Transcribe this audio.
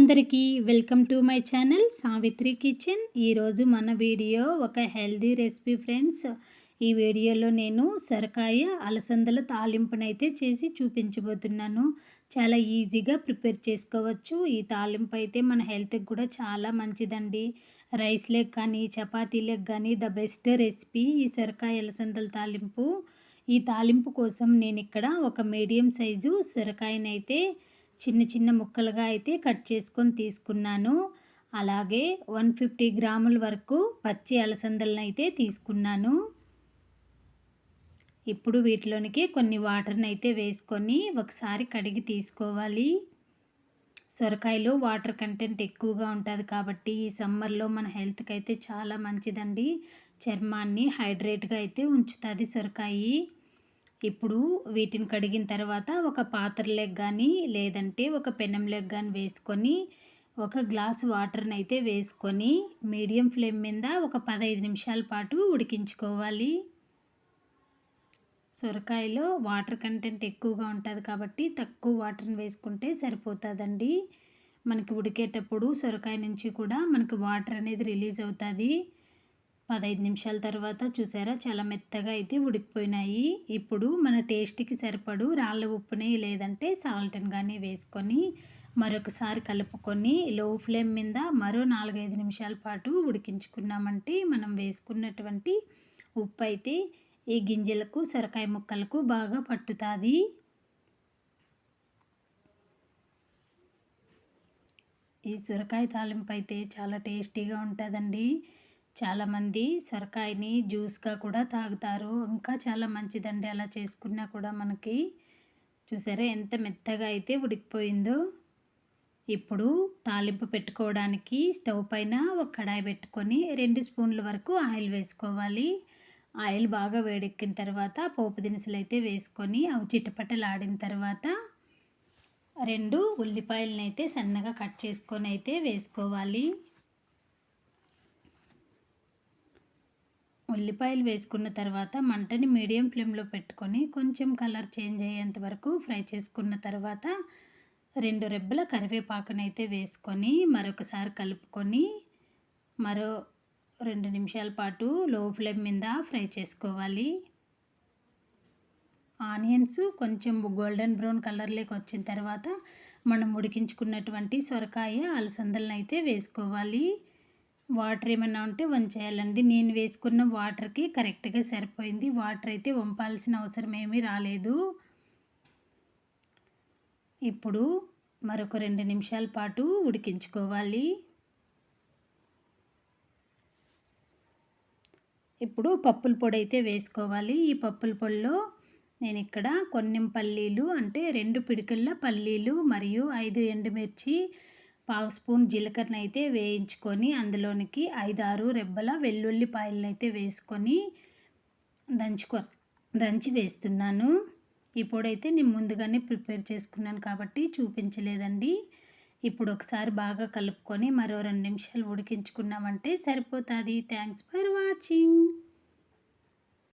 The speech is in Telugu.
అందరికీ welcome to my channel Savitri kitchen. ఈరోజు మన వీడియో ఒక హెల్దీ రెసిపీ ఫ్రెండ్స్. ఈ వీడియోలో నేను సొరకాయ అలసందల తాలింపునైతే చేసి చూపించబోతున్నాను. చాలా ఈజీగా ప్రిపేర్ చేసుకోవచ్చు. ఈ తాలింపు అయితే మన హెల్త్కి కూడా చాలా మంచిదండి. రైస్లకు కానీ చపాతీలకు కానీ ద బెస్ట్ రెసిపీ ఈ సొరకాయ అలసందల తాలింపు. ఈ తాలింపు కోసం నేను ఇక్కడ ఒక మీడియం సైజు సొరకాయనైతే చిన్న చిన్న ముక్కలుగా అయితే కట్ చేసుకొని తీసుకున్నాను. అలాగే 150 గ్రాముల వరకు పచ్చి అలసందలను అయితే తీసుకున్నాను. ఇప్పుడు వీటిలోనికి కొన్ని వాటర్ని అయితే వేసుకొని ఒకసారి కడిగి తీసుకోవాలి. సొరకాయలో వాటర్ కంటెంట్ ఎక్కువగా ఉంటుంది కాబట్టి ఈ సమ్మర్లో మన హెల్త్కి అయితే చాలా మంచిదండి. చర్మాన్ని హైడ్రేట్గా అయితే ఉంచుతుంది సొరకాయ. ఇప్పుడు వీటిని కడిగిన తర్వాత ఒక పాత్రలోకి కానీ లేదంటే ఒక పెనంలోకి కానీ వేసుకొని ఒక గ్లాసు వాటర్ని అయితే వేసుకొని మీడియం ఫ్లేమ్ మీద ఒక 15 నిమిషాల పాటు ఉడికించుకోవాలి. సొరకాయలో వాటర్ కంటెంట్ ఎక్కువగా ఉంటుంది కాబట్టి తక్కువ వాటర్ని వేసుకుంటే సరిపోతుందండి. మనకి ఉడికేటప్పుడు సొరకాయ నుంచి కూడా మనకి వాటర్ అనేది రిలీజ్ అవుతుంది. 15 నిమిషాల తర్వాత చూసారా చాలా మెత్తగా అయితే ఉడికిపోయినాయి. ఇప్పుడు మన టేస్ట్కి సరిపడు రాళ్ళ ఉప్పుని లేదంటే సాల్ట్ని కానీ వేసుకొని మరొకసారి కలుపుకొని లో ఫ్లేమ్ మీద మరో 4-5 నిమిషాల పాటు ఉడికించుకున్నామంటే మనం వేసుకున్నటువంటి ఉప్పు అయితే ఈ గింజలకు సొరకాయ ముక్కలకు బాగా పట్టుతుంది. ఈ సొరకాయ తాలింపు అయితే చాలా టేస్టీగా ఉంటుందండి. చాలామంది సొరకాయని జ్యూస్గా కూడా తాగుతారు. ఇంకా చాలా మంచిదండి అలా చేసుకున్నా కూడా మనకి. చూసారా ఎంత మెత్తగా అయితే ఉడికిపోయిందో. ఇప్పుడు తాలింపు పెట్టుకోవడానికి స్టవ్ పైన ఒక కడాయి పెట్టుకొని 2 స్పూన్ల వరకు ఆయిల్ వేసుకోవాలి. ఆయిల్ బాగా వేడెక్కిన తర్వాత పోపు దినుసులు అయితే వేసుకొని అవి చిటపటలాడిన తర్వాత 2 ఉల్లిపాయలను అయితే సన్నగా కట్ చేసుకొని అయితే వేసుకోవాలి. ఉల్లిపాయలు వేసుకున్న తర్వాత మంటని మీడియం ఫ్లేమ్లో పెట్టుకొని కొంచెం కలర్ చేంజ్ అయ్యేంత వరకు ఫ్రై చేసుకున్న తర్వాత 2 రెబ్బల కరివేపాకునైతే వేసుకొని మరొకసారి కలుపుకొని మరో 2 నిమిషాల పాటు లో ఫ్లేమ్ మీద ఫ్రై చేసుకోవాలి. ఆనియన్స్ కొంచెం గోల్డెన్ బ్రౌన్ కలర్లోకి వచ్చిన తర్వాత మనం ఉడికించుకున్నటువంటి సొరకాయ అలసందలను అయితే వేసుకోవాలి. వాటర్ ఏమైనా ఉంటే వంచేయాలండి. నేను వేసుకున్న వాటర్కి కరెక్ట్గా సరిపోయింది. వాటర్ అయితే వంపాల్సిన అవసరం ఏమీ రాలేదు. ఇప్పుడు మరొక 2 నిమిషాల పాటు ఉడికించుకోవాలి. ఇప్పుడు పప్పుల పొడి అయితే వేసుకోవాలి. ఈ పప్పుల పొడిలో నేను ఇక్కడ కొన్ని పల్లీలు అంటే 2 పిడికిళ్ళ పల్లీలు మరియు 5 ఎండుమిర్చి 1/2 స్పూన్ జీలకర్రను అయితే వేయించుకొని అందులోనికి 5-6 రెబ్బల వెల్లుల్లిపాయలను అయితే వేసుకొని దంచి వేస్తున్నాను. ఈ పొడి అయితే నేను ముందుగానే ప్రిపేర్ చేసుకున్నాను కాబట్టి చూపించలేదండి. ఇప్పుడు ఒకసారి బాగా కలుపుకొని మరో 2 నిమిషాలు ఉడికించుకున్నామంటే సరిపోతుంది. Thanks for watching.